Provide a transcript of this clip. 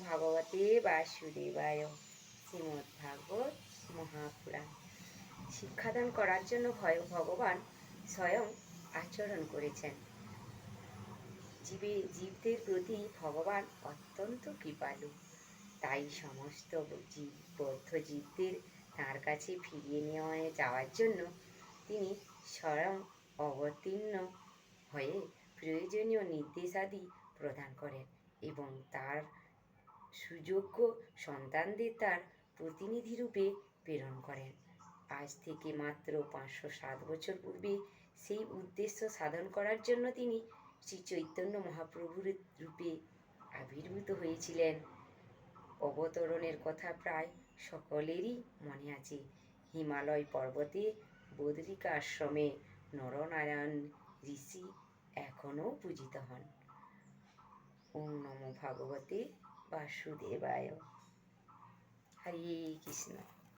ভগবতে বাসুদেবায়। শ্রীমদ্ ভাগবত মহাপুরাণ। শিক্ষাদান করার জন্য ভগবান স্বয়ং আচরণ করেছেন। জীবদের প্রতি ভগবান অত্যন্ত কৃপালু। তাই সমস্ত বদ্ধ জীবদের তাঁর কাছে ফিরিয়ে নিয়ে যাওয়ার জন্য তিনি স্বয়ং অবতীর্ণ হয়ে প্রয়োজনীয় নির্দেশাদি প্রদান করেন এবং তার সুযোগ্য সন্তানদের তার প্রতিনিধি রূপে প্রেরণ করেন। আজ থেকে মাত্র 507 বছর পূর্বে সেই উদ্দেশ্য সাধন করার জন্য তিনি শ্রী চৈতন্য মহাপ্রভুর রূপে আবির্ভূত হয়েছিলেন। অবতরণের কথা প্রায় সকলেরই মনে আছে। হিমালয় পর্বতে বদরিকা আশ্রমে নরনারায়ণ ঋষি এখনও পূজিত হন। ওম নমো ভগবতে বাসুদেবায়। হরে কৃষ্ণ।